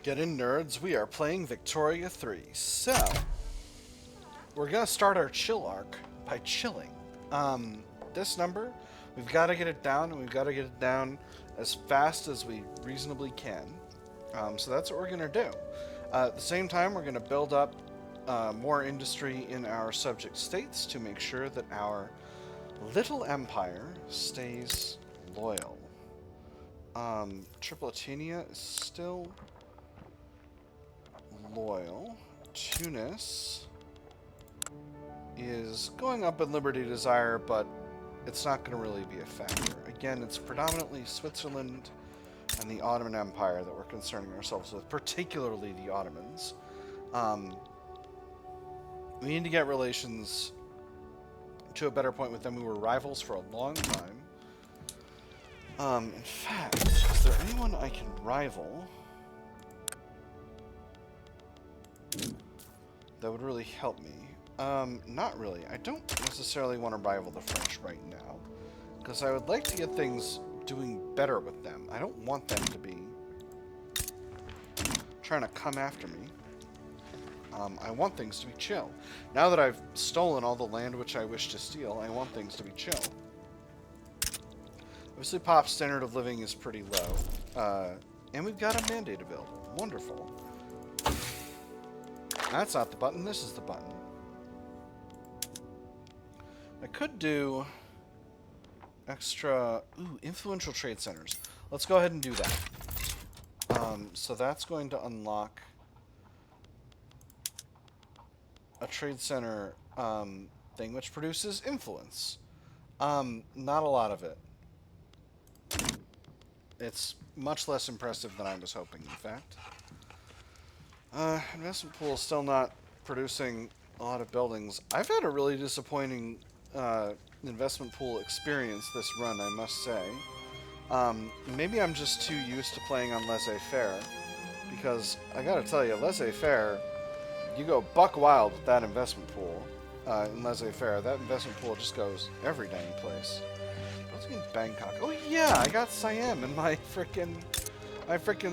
Get in, nerds. We are playing Victoria 3. So, we're going to start our chill arc by chilling. This number, we've got to get it down, and we've got to get it down as fast as we reasonably can. So that's what we're going to do. At the same time, we're going to build up more industry in our subject states to make sure that our little empire stays loyal. Tripolitania is still loyal. Tunis is going up in Liberty Desire, but it's not going to really be a factor. Again, it's predominantly Switzerland and the Ottoman Empire that we're concerning ourselves with, particularly the Ottomans. We need to get relations to a better point with them. We were rivals for a long time. In fact, is there anyone I can rival that would really help me? Not really. I don't necessarily want to rival the French right now, because I would like to get things doing better with them. I don't want them to be trying to come after me. I want things to be chill. Now that I've stolen all the land which I wish to steal, I want things to be chill. Obviously, Pop's standard of living is pretty low. And we've got a mandate available. Wonderful. That's not the button. This is the button. I could do extra... Ooh, influential trade centers. Let's go ahead and do that. So that's going to unlock a trade center thing which produces influence. Not a lot of it. It's much less impressive than I was hoping, in fact. Investment pool is still not producing a lot of buildings. I've had a really disappointing investment pool experience this run, I must say. Maybe I'm just too used to playing on laissez-faire, because I gotta tell you, laissez-faire, you go buck wild with that investment pool in laissez-faire. That investment pool just goes every dang place. What's in Bangkok? Oh yeah, I got Siam in my frickin'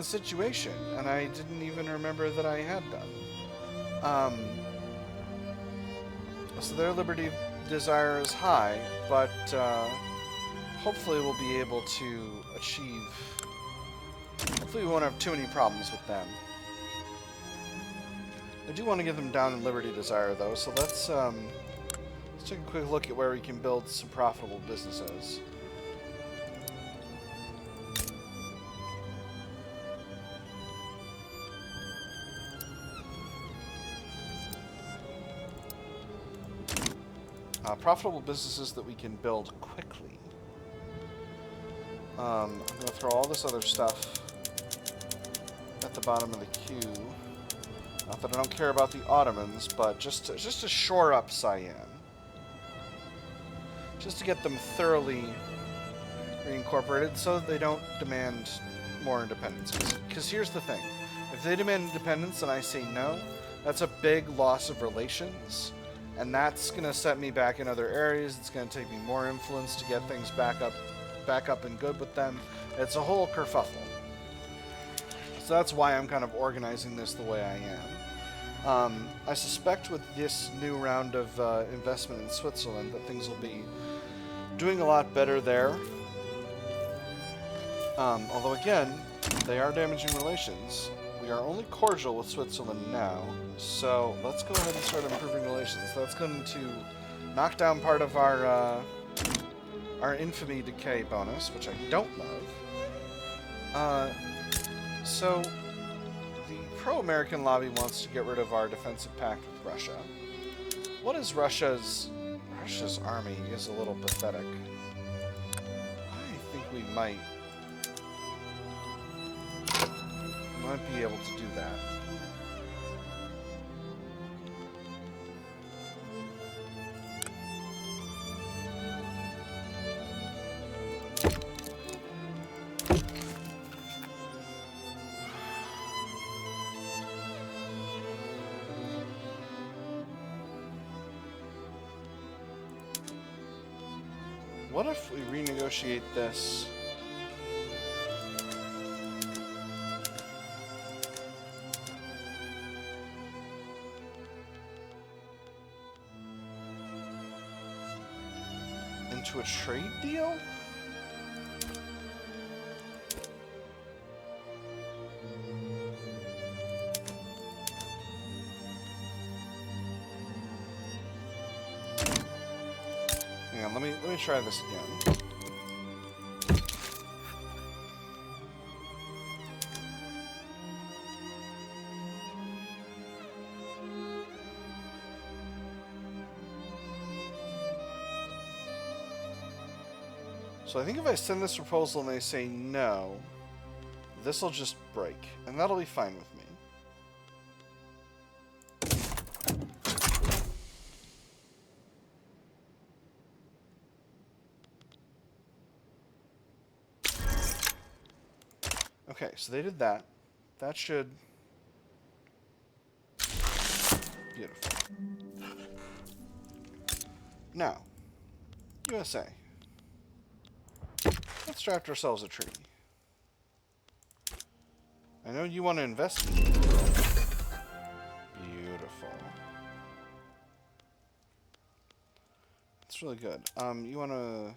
situation, and I didn't even remember that I had them. So their liberty desire is high, but hopefully we'll be able to achieve... Hopefully we won't have too many problems with them. I do want to get them down in liberty desire, though, so let's take a quick look at where we can build some profitable businesses. Profitable businesses that we can build quickly. I'm going to throw all this other stuff at the bottom of the queue. Not that I don't care about the Ottomans, but just to shore up Siam. Just to get them thoroughly reincorporated so that they don't demand more independence. Because here's the thing. If they demand independence and I say no, that's a big loss of relations. And that's going to set me back in other areas. It's going to take me more influence to get things back up and good with them. It's a whole kerfuffle. So that's why I'm kind of organizing this the way I am. I suspect with this new round of investment in Switzerland that things will be doing a lot better there. Although again, they are damaging relations. We are only cordial with Switzerland now, so let's go ahead and start improving relations. That's going to knock down part of our infamy decay bonus, which I don't love. So the pro-American lobby wants to get rid of our defensive pact with Russia. What is Russia's army is a little pathetic. I think we might be able to do that. What if we renegotiate this to a trade deal? Hang on, let me try this again. So I think if I send this proposal and they say no, this will just break, and that'll be fine with me. Okay, so they did that. That should... Beautiful. Now, USA. Let's draft ourselves a treaty. I know you want to invest in me. Beautiful. That's really good. You want to...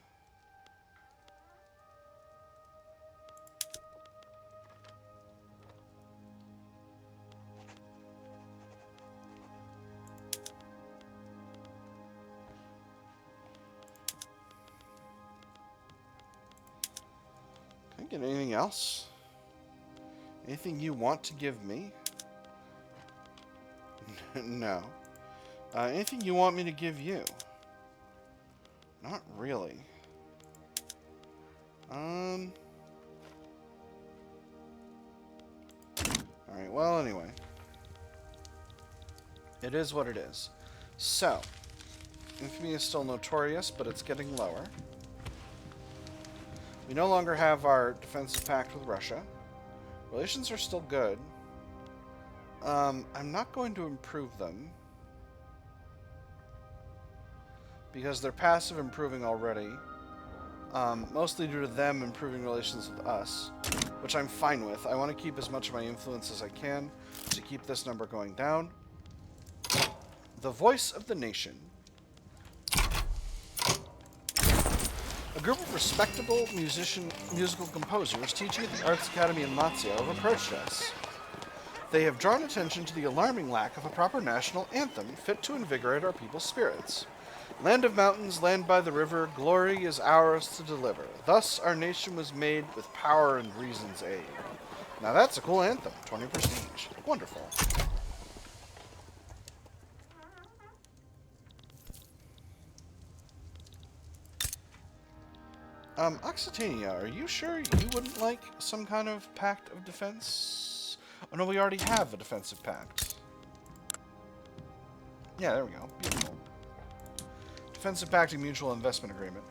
Can I get anything else? Anything you want to give me? No. Anything you want me to give you? Not really. Alright, well, anyway. It is what it is. So, infamy is still notorious, but it's getting lower. We no longer have our defensive pact with Russia. Relations are still good. I'm not going to improve them, because they're passive improving already. Mostly due to them improving relations with us, which I'm fine with. I want to keep as much of my influence as I can to keep this number going down. The voice of the nation. A group of respectable musical composers teaching at the Arts Academy in Lazio have approached us. They have drawn attention to the alarming lack of a proper national anthem fit to invigorate our people's spirits. Land of mountains, land by the river, glory is ours to deliver. Thus our nation was made with power and reason's aid. Now that's a cool anthem. 20 prestige. Wonderful. Occitania, are you sure you wouldn't like some kind of pact of defense? Oh no, we already have a defensive pact. Yeah, there we go. Beautiful. Defensive pact and mutual investment agreement.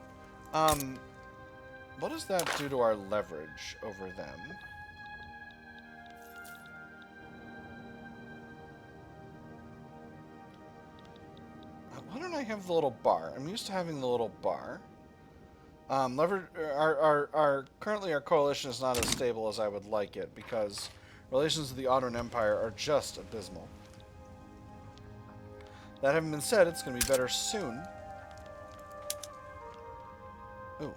What does that do to our leverage over them? Why don't I have the little bar? I'm used to having the little bar. Currently our coalition is not as stable as I would like it because relations with the Ottoman Empire are just abysmal. That having been said, it's going to be better soon. Ooh.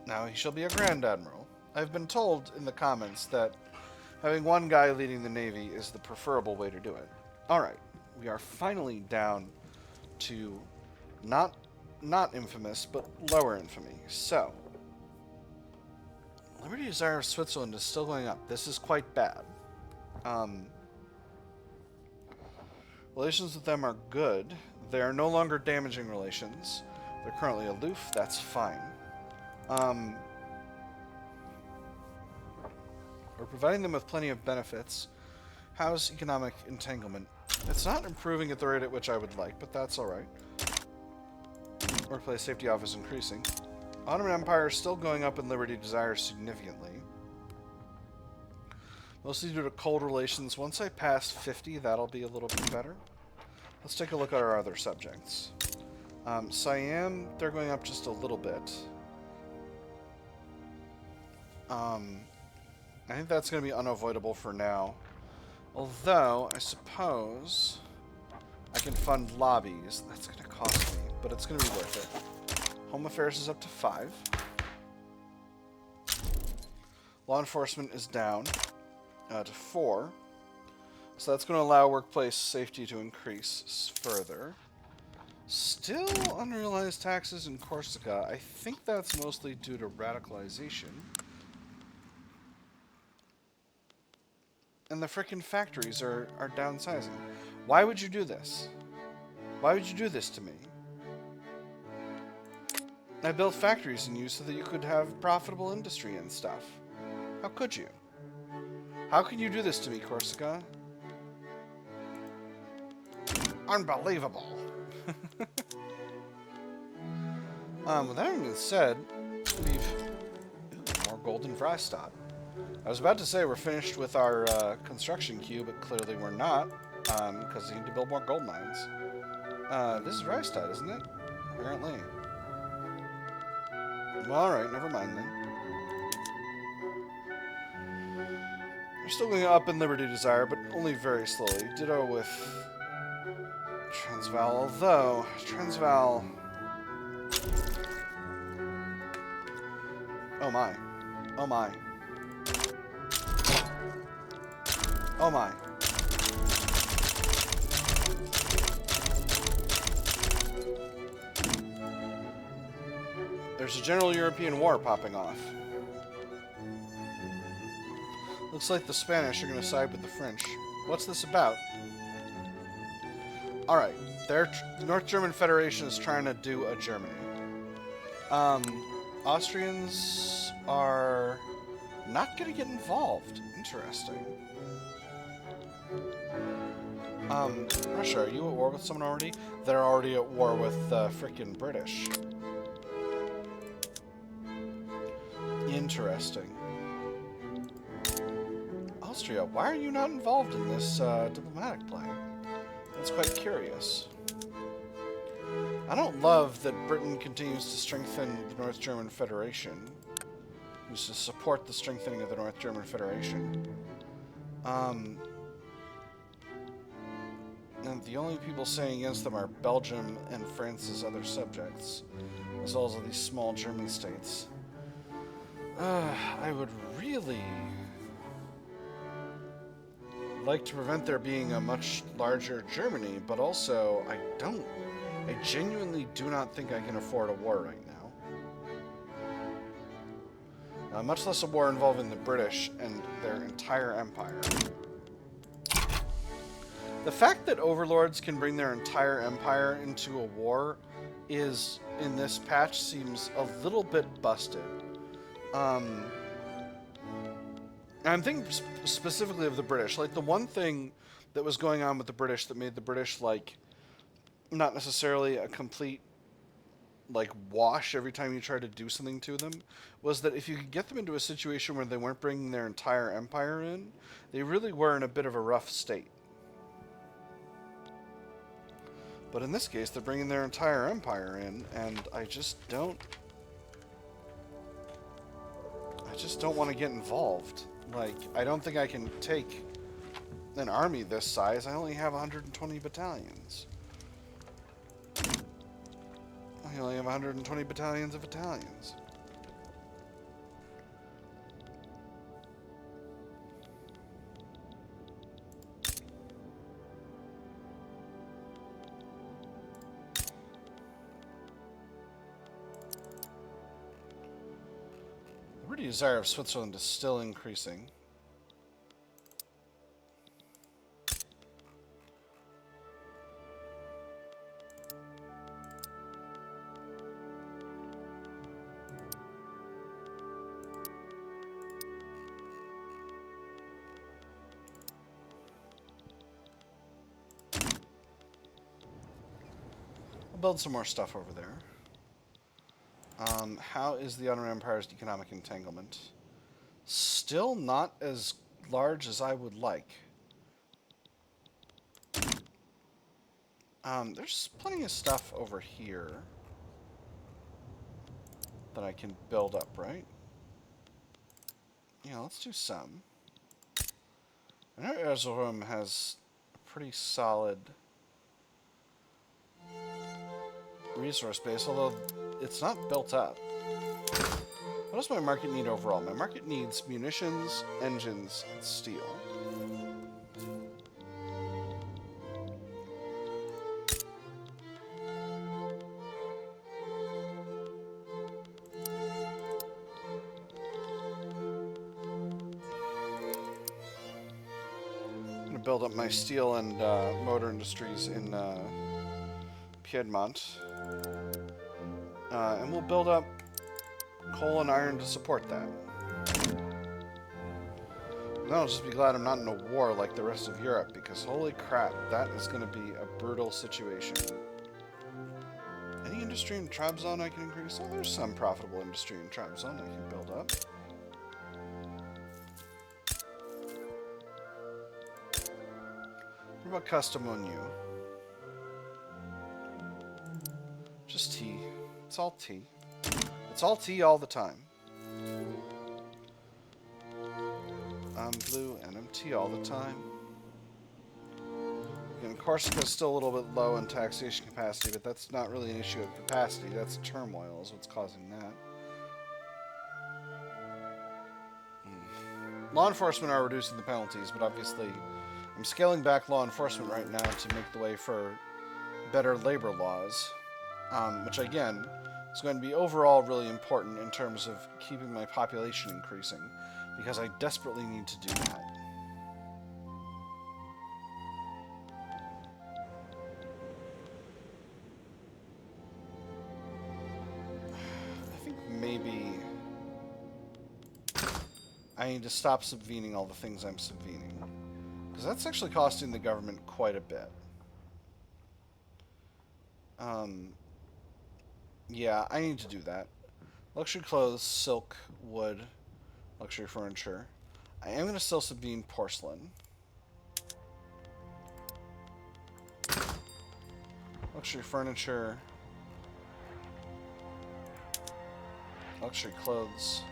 Now he shall be a Grand Admiral. I've been told in the comments that having one guy leading the Navy is the preferable way to do it. Alright, we are finally down to not infamous, but lower infamy. So, Liberty Desire of Switzerland is still going up. This is quite bad. Relations with them are good. They are no longer damaging relations. They're currently aloof. That's fine. We're providing them with plenty of benefits. How's economic entanglement? It's not improving at the rate at which I would like, but that's alright. Workplace safety office increasing. Ottoman Empire is still going up in Liberty Desire significantly. Mostly due to cold relations. Once I pass 50, that'll be a little bit better. Let's take a look at our other subjects. Siam, they're going up just a little bit. I think that's going to be unavoidable for now. Although, I suppose... I can fund lobbies. That's going to cost me, but it's going to be worth it. Home affairs is up to 5. Law enforcement is down to 4. So that's going to allow workplace safety to increase further. Still unrealized taxes in Corsica. I think that's mostly due to radicalization. And the frickin' factories are downsizing. Why would you do this? Why would you do this to me? I built factories in you so that you could have profitable industry and stuff. How could you? How can you do this to me, Corsica? Unbelievable. With that being said, we've... more golden Vrystadt. I was about to say we're finished with our construction queue, but clearly we're not, because you need to build more gold mines. This is Vrystadt, isn't it? Apparently. Well, alright, never mind then. We're still going up in Liberty Desire, but only very slowly. Ditto with Transvaal, although Transvaal... Oh my. Oh my. Oh my. There's a general European war popping off. Looks like the Spanish are going to side with the French. What's this about? Alright, the North German Federation is trying to do a Germany. Austrians are not going to get involved. Interesting. Russia, are you at war with someone already? They're already at war with frickin' British. Interesting. Austria, why are you not involved in this diplomatic play? That's quite curious. I don't love that Britain continues to strengthen the North German Federation. Who's to support the strengthening of the North German Federation. And the only people saying against them are Belgium and France's other subjects, as well as all these small German states. I would really like to prevent there being a much larger Germany, but also I genuinely do not think I can afford a war right now. Much less a war involving the British and their entire empire. The fact that overlords can bring their entire empire into a war is, in this patch, seems a little bit busted. I'm thinking specifically of the British. Like, the one thing that was going on with the British that made the British, like, not necessarily a complete, like, wash every time you tried to do something to them, was that if you could get them into a situation where they weren't bringing their entire empire in, they really were in a bit of a rough state. But in this case, they're bringing their entire empire in, and I just don't want to get involved. Like, I don't think I can take an army this size. I only have 120 battalions. I only have 120 battalions of Italians. The desire of Switzerland is still increasing. I'll build some more stuff over there. How is the Ottoman Empire's economic entanglement? Still not as large as I would like. There's plenty of stuff over here that I can build up, right? Yeah, let's do some. I know Erzurum has a pretty solid resource base, although it's not built up. What does my market need overall? My market needs munitions, engines, and steel. I'm going to build up my steel and motor industries in Piedmont. And we'll build up coal and iron to support that. And I'll just be glad I'm not in a war like the rest of Europe, because holy crap, that is going to be a brutal situation. Any industry in Trabzon I can increase? Oh, there's some profitable industry in Trabzon I can build up. What about Kastamonu? Just tea. It's all tea. It's all tea all the time. I'm blue and I'm tea all the time. And Corsica's still a little bit low in taxation capacity, but that's not really an issue of capacity. That's turmoil is what's causing that. Law enforcement are reducing the penalties, but obviously I'm scaling back law enforcement right now to make the way for better labor laws, which again is going to be overall really important in terms of keeping my population increasing, because I desperately need to do that. I think maybe I need to stop subvening all the things I'm subvening, because that's actually costing the government quite a bit. Yeah, I need to do that. Luxury clothes, silk, wood, luxury furniture. I am going to still subvene porcelain. Luxury furniture. Luxury clothes.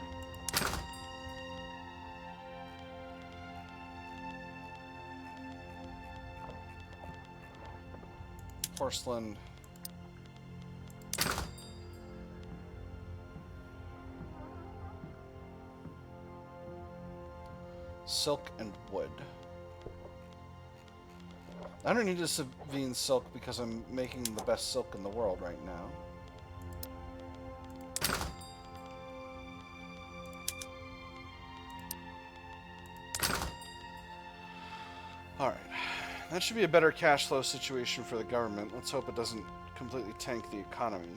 Porcelain. Silk and wood. I don't need to subvene silk because I'm making the best silk in the world right now. Alright. That should be a better cash flow situation for the government. Let's hope it doesn't completely tank the economy.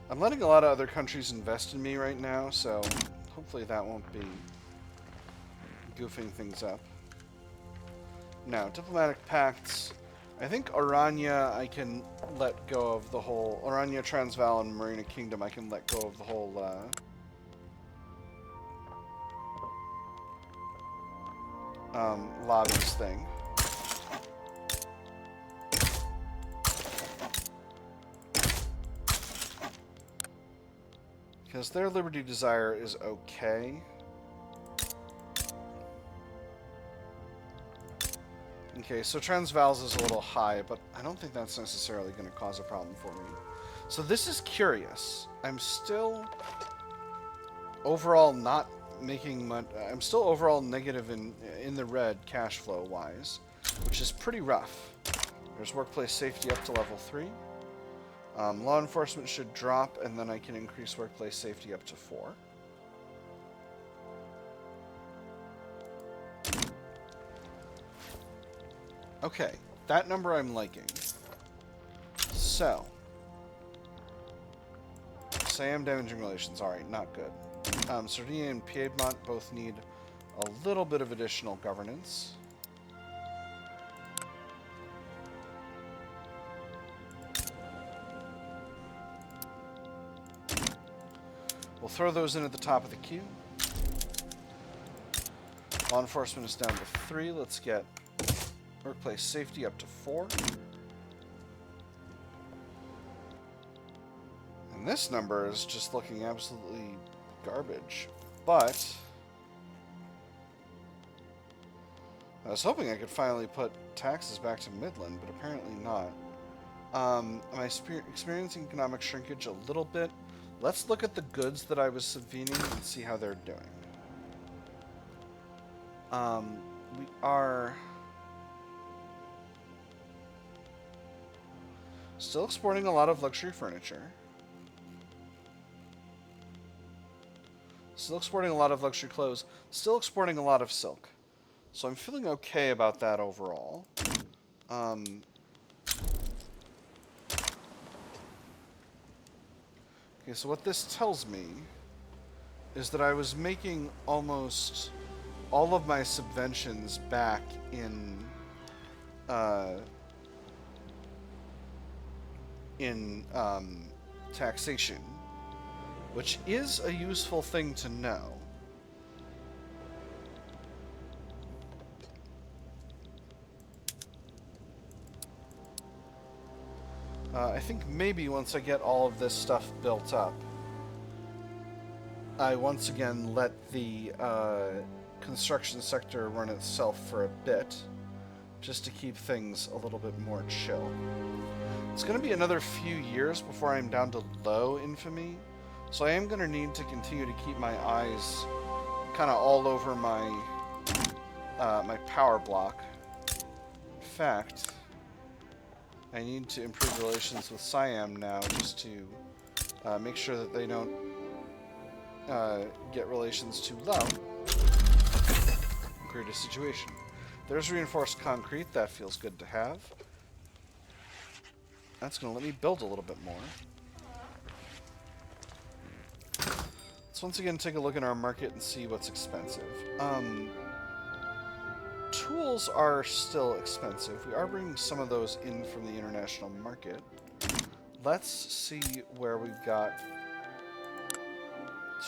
I'm letting a lot of other countries invest in me right now, so hopefully that won't be goofing things up. Now, diplomatic pacts. I think Orania I can let go of the whole... Orania, Transvaal, and Marina Kingdom I can let go of the whole... lobbies thing. Because their Liberty Desire is okay. Okay, so Transvaal's is a little high, but I don't think that's necessarily going to cause a problem for me. So this is curious. I'm still overall not making much... I'm still overall negative in the red cash flow-wise, which is pretty rough. There's workplace safety up to level 3. Law enforcement should drop, and then I can increase workplace safety up to 4. Okay, that number I'm liking. So, Siam damaging relations. Alright, not good. Sardinia and Piedmont both need a little bit of additional governance. We'll throw those in at the top of the queue. Law enforcement is down to 3. Let's get workplace safety up to 4. And this number is just looking absolutely garbage. But I was hoping I could finally put taxes back to Midland, but apparently not. Am I experiencing economic shrinkage a little bit? Let's look at the goods that I was subvening and see how they're doing. We are still exporting a lot of luxury furniture. Still exporting a lot of luxury clothes. Still exporting a lot of silk. So I'm feeling okay about that overall. Okay, so what this tells me is that I was making almost all of my subventions back in taxation, which is a useful thing to know. I think maybe once I get all of this stuff built up, I once again let the construction sector run itself for a bit, just to keep things a little bit more chill. It's going to be another few years before I'm down to low infamy, so I am going to need to continue to keep my eyes kind of all over my my power block. In fact, I need to improve relations with Siam now, just to make sure that they don't get relations too low. Create a situation. There's reinforced concrete. That feels good to have. That's going to let me build a little bit more. Let's once again take a look at our market and see what's expensive. Tools are still expensive. We are bringing some of those in from the international market. Let's see where we've got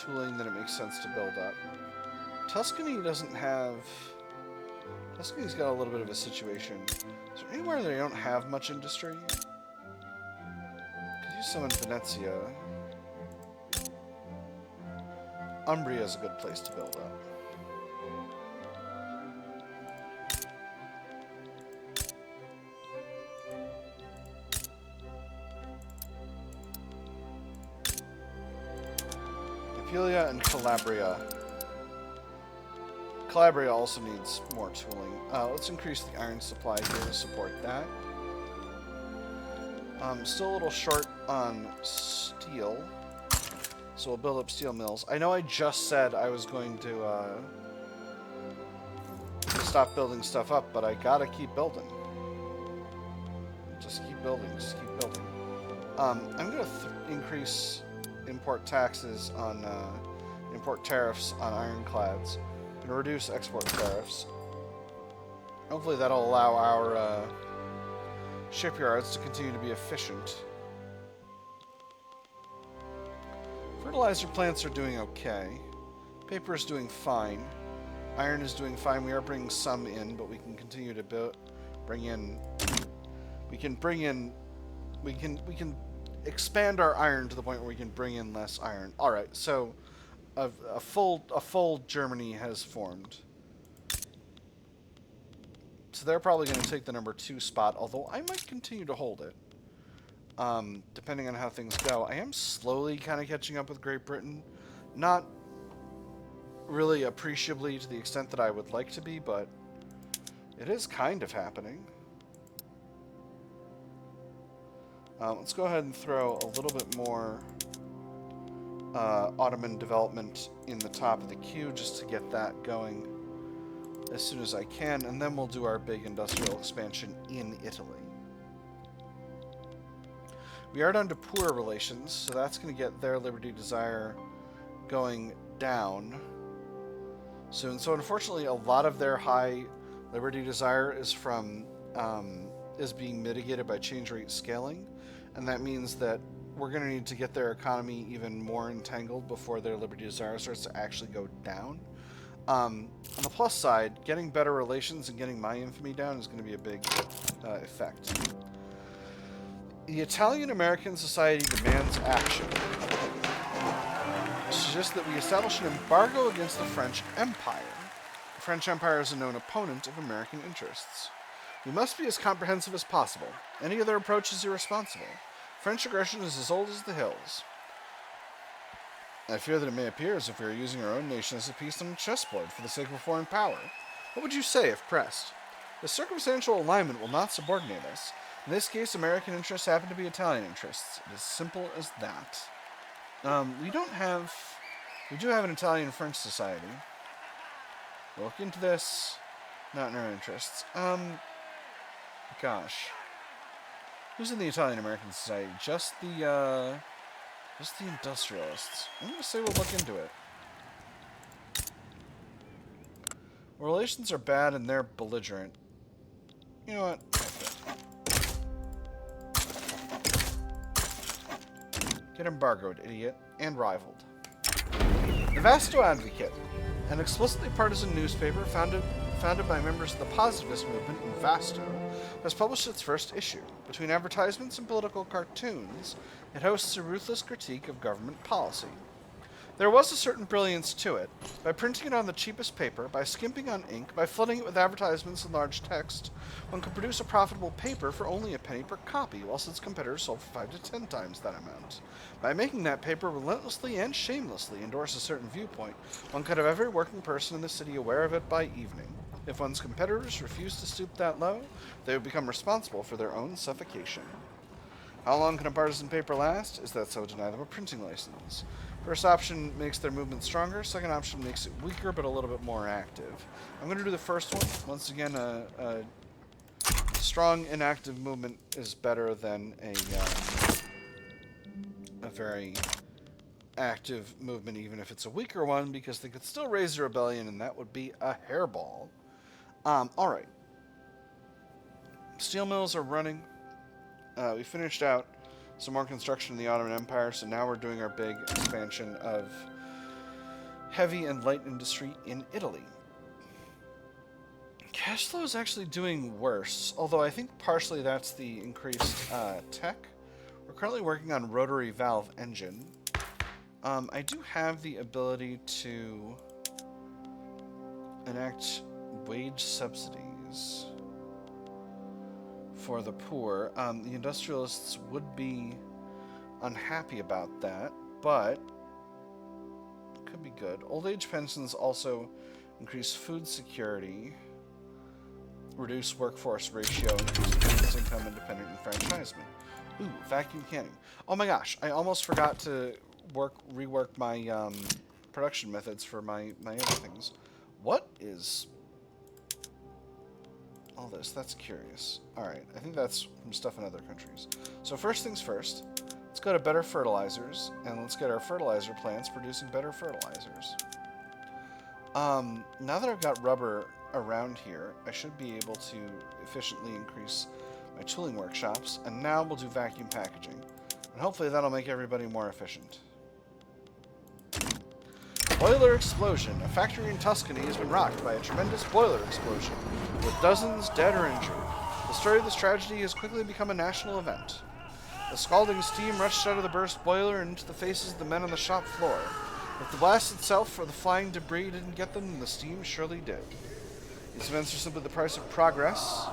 tooling that it makes sense to build up. Tuscany doesn't have... Tuscany's got a little bit of a situation. Is there anywhere that I don't have much industry? Could use some in Venezia. Umbria is a good place to build up. Apulia and Calabria. Calabria also needs more tooling. Let's increase the iron supply here to support that. Still a little short on steel, so we'll build up steel mills. I know I just said I was going to stop building stuff up, but I gotta keep building. Just keep building, just keep building. I'm gonna increase import taxes on import tariffs on ironclads and reduce export tariffs. Hopefully that'll allow our shipyards to continue to be efficient. Fertilizer plants are doing okay. Paper is doing fine. Iron is doing fine. We are bringing some in, but we can continue to bring in. We can expand our iron to the point where we can bring in less iron. All right, so a full Germany has formed. So they're probably going to take the number 2 spot, although I might continue to hold it, depending on how things go. I am slowly kind of catching up with Great Britain. Not really appreciably to the extent that I would like to be, but it is kind of happening. Let's go ahead and throw a little bit more Ottoman development in the top of the queue just to get that going as soon as I can, and then we'll do our big industrial expansion in Italy. We are down to poor relations, so that's going to get their liberty desire going down soon. So unfortunately, a lot of their high liberty desire is from is being mitigated by change rate scaling, and that means that we're going to need to get their economy even more entangled before their liberty desire starts to actually go down. On the plus side, getting better relations and getting my infamy down is going to be a big effect. The Italian-American Society demands action. It suggests that we establish an embargo against the French Empire. The French Empire is a known opponent of American interests. We must be as comprehensive as possible. Any other approach is irresponsible. French aggression is as old as the hills. I fear that it may appear as if we are using our own nation as a piece on a chessboard for the sake of a foreign power. What would you say if pressed? The circumstantial alignment will not subordinate us. In this case, American interests happen to be Italian interests. It is simple as that. We do have an Italian-French society. We'll look into this. Not in our interests. Gosh. Who's in the Italian-American society? Just the industrialists. I'm going to say we'll look into it. Relations are bad and they're belligerent. You know what? Get embargoed, idiot. And rivaled. The Vasto Advocate, an explicitly partisan newspaper founded by members of the positivist movement in Vasto, has published its first issue. Between advertisements and political cartoons, it hosts a ruthless critique of government policy. There was a certain brilliance to it. By printing it on the cheapest paper, by skimping on ink, by flooding it with advertisements and large text, one could produce a profitable paper for only a penny per copy, whilst its competitors sold for 5 to 10 times that amount. By making that paper relentlessly and shamelessly endorse a certain viewpoint, one could have every working person in the city aware of it by evening. If one's competitors refused to stoop that low, they would become responsible for their own suffocation. How long can a partisan paper last? Is that so deny them a printing license? First option makes their movement stronger. Second option makes it weaker, but a little bit more active. I'm going to do the first one. Once again, a strong, inactive movement is better than a very active movement, even if it's a weaker one, because they could still raise a rebellion, and that would be a hairball. All right. Steel mills are running. We finished out some more construction in the Ottoman Empire, so now we're doing our big expansion of heavy and light industry in Italy. Cash flow is actually doing worse, although I think partially that's the increased tech. We're currently working on rotary valve engine. I do have the ability to enact wage subsidies for the poor. The industrialists would be unhappy about that, but it could be good. Old age pensions also increase food security, reduce workforce ratio, increase income, independent enfranchisement. Ooh, vacuum canning. Oh my gosh, I almost forgot to rework my production methods for my other things. What is all this? That's curious. Alright, I think that's from stuff in other countries. So first things first, let's go to better fertilizers, and let's get our fertilizer plants producing better fertilizers. Now that I've got rubber around here, I should be able to efficiently increase my tooling workshops, and now we'll do vacuum packaging. And hopefully that'll make everybody more efficient. Boiler explosion. A factory in Tuscany has been rocked by a tremendous boiler explosion, with dozens dead or injured. The story of this tragedy has quickly become a national event. The scalding steam rushed out of the burst boiler and into the faces of the men on the shop floor. If the blast itself or the flying debris didn't get them, then the steam surely did. These events are simply the price of progress.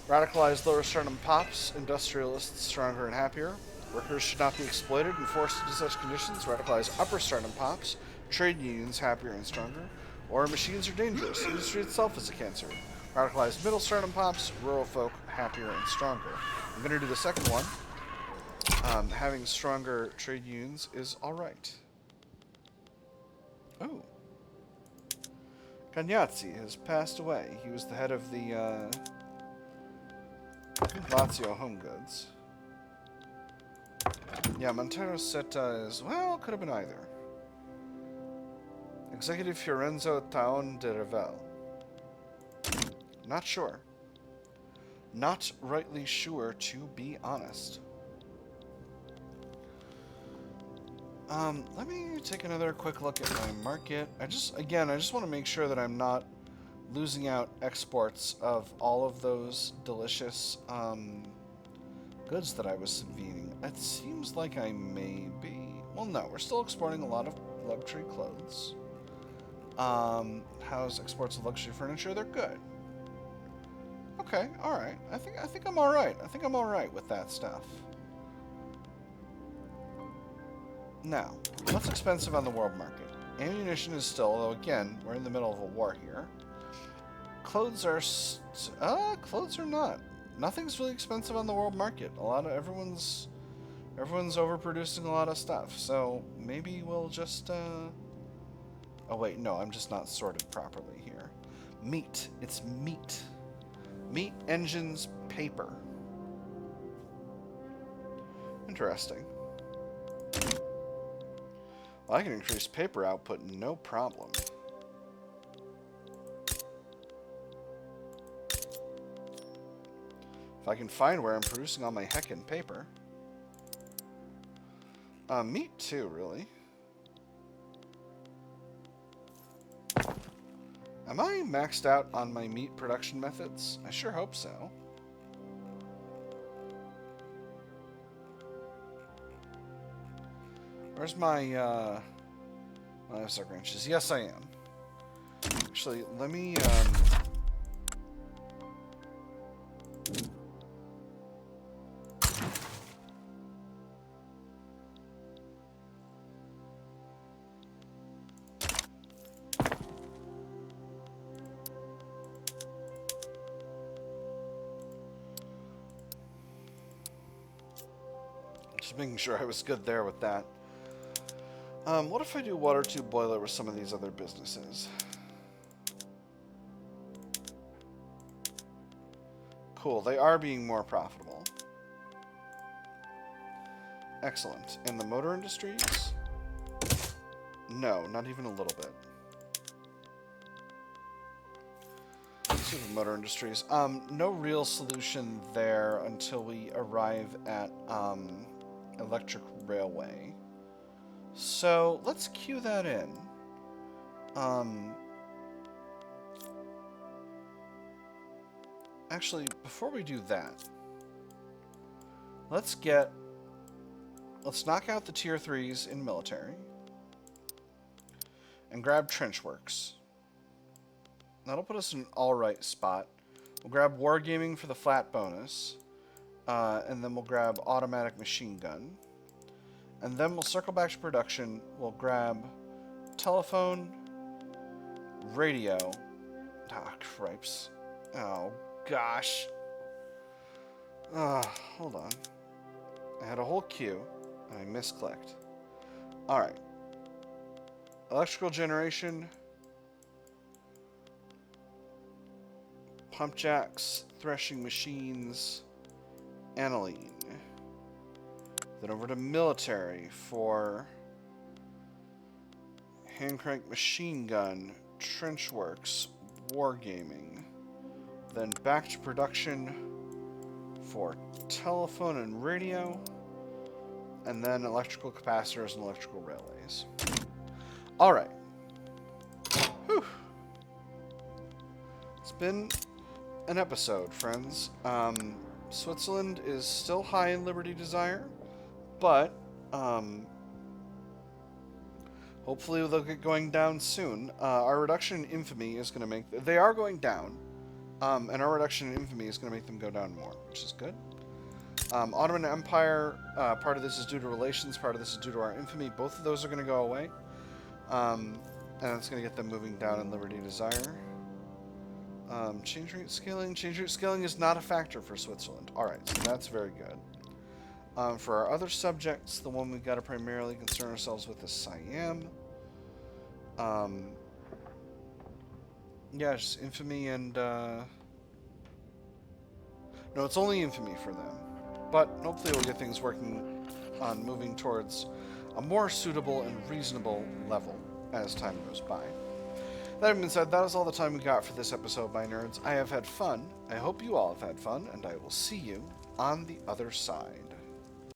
Radicalized lower sternum pops, industrialists stronger and happier. Workers should not be exploited and forced into such conditions. Radicalized upper sternum pops, trade unions happier and stronger. Or machines are dangerous. Industry itself is a cancer. Radicalized middle sternum pops, rural folk happier and stronger. I'm going to do the second one. Having stronger trade unions is alright. Oh. Cagnazzi has passed away. He was the head of the Lazio Home Goods. Yeah, Montero Setta is, well, could have been either. Executive Fiorenzo Taon de Revel. Not sure. Not rightly sure, to be honest. Let me take another quick look at my market. I just want to make sure that I'm not losing out exports of all of those delicious, goods that I was subvening. It seems like I may be. Well, no, we're still exporting a lot of luxury clothes. How's exports of luxury furniture? They're good. Okay, all right. I think I'm all right. I think I'm all right with that stuff. Now, what's expensive on the world market? Ammunition is still, although again, we're in the middle of a war here. Clothes are, clothes are not. Nothing's really expensive on the world market. Everyone's overproducing a lot of stuff. So maybe we'll just, oh wait, no, I'm just not sorted properly here. Meat. It's meat. Meat, engines, paper. Interesting. Well, I can increase paper output, no problem. If I can find where I'm producing all my heckin' paper. Meat too, really. Am I maxed out on my meat production methods? I sure hope so. Where's my livestock ranches? Yes, I am. Actually, let me just making sure I was good there with that. What if I do water tube boiler with some of these other businesses? Cool, they are being more profitable. Excellent. And the motor industries? No, not even a little bit. Super motor industries. No real solution there until we arrive at electric railway. So let's cue that in. Actually, before we do that, let's knock out the tier 3s in military and grab trench works. That'll put us in an alright spot. We'll grab wargaming for the flat bonus, and then we'll grab automatic machine gun. And then we'll circle back to production. We'll grab telephone, radio. Ah, cripes. Oh, gosh. Hold on. I had a whole queue, and I misclicked. Alright. Electrical generation. Pump jacks, threshing machines, aniline. Then over to military for hand crank machine gun, trench works, wargaming. Then back to production for telephone and radio, and then electrical capacitors and electrical railways. All right. Whew. It's been an episode, friends. Switzerland is still high in liberty desire. But, hopefully they'll get going down soon. Our reduction in infamy is going to make... They are going down. And our reduction in infamy is going to make them go down more, which is good. Ottoman Empire, part of this is due to relations, part of this is due to our infamy. Both of those are going to go away. And it's going to get them moving down in liberty desire. Change rate scaling. Change rate scaling is not a factor for Switzerland. Alright, so that's very good. For our other subjects, the one we've got to primarily concern ourselves with is Siam. Yeah, just infamy and, no, it's only infamy for them. But hopefully we'll get things working on moving towards a more suitable and reasonable level as time goes by. That being said, that is all the time we got for this episode, my nerds. I have had fun. I hope you all have had fun, and I will see you on the other side.